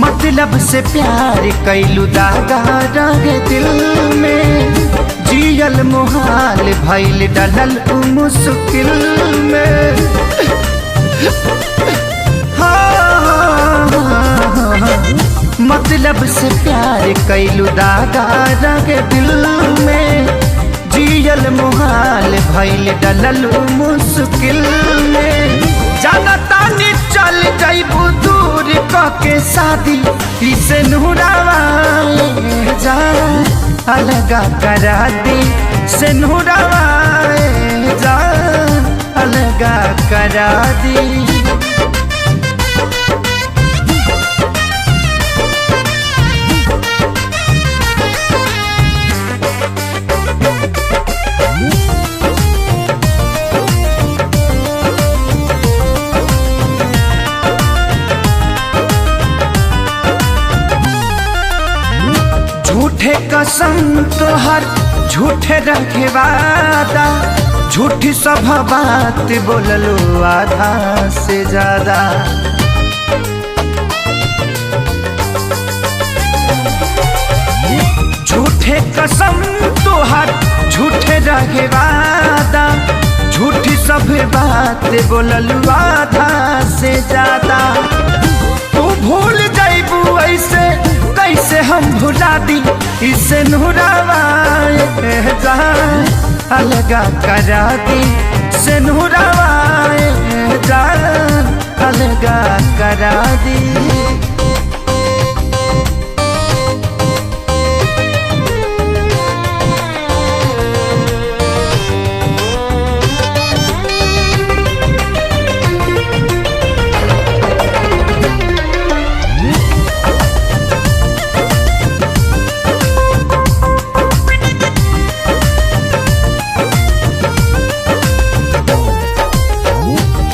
मतलब से प्यार कैलू दागा रंग दिल में, जियल मुहाल भइल डलल मुश्किल में। मतलब से प्यार कैलू दागा रंग दिल में, जियल मुहाल भइल डलल मुश्किल में। जाना तानी चल जाइबू दूर के शादी इसे नूरावा जा अलगा करा दी, से नूरावा जा अलगा करा दी। झूठे कसम तोहर झूठे रखे वादा, झूठी सब बात बोललो आधा से ज्यादा। झूठे कसम तोहर झूठे रखे वादा, झूठी सब बात बोललो आधा से ज्यादा। तू भूल जाइबू ऐसे कैसे हम भुला दी, इसे नूरावा जा अलगा करा दी, से नूरावा जा अलगा करा दी।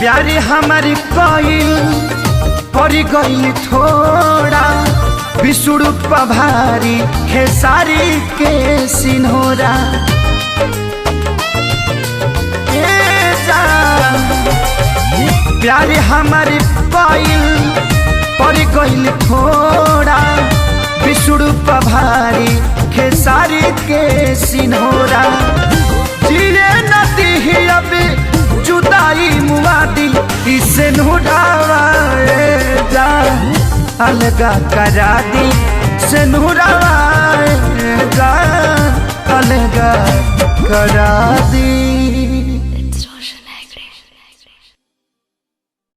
प्यारे हमारी कोइल परी गइल थोड़ा, बिसुड़ू पभारी खेसारी के सिन्होरा। प्यारे हमारी कोइल परी गइल थोड़ा, बिसुड़ू पभारी खेसारी के सिन्होरा। जिए नदी ही अभी जुदाई मुआदी, इसे नूरावा जा अलगा करा दी, से नूरावा जा अलगा करा दी।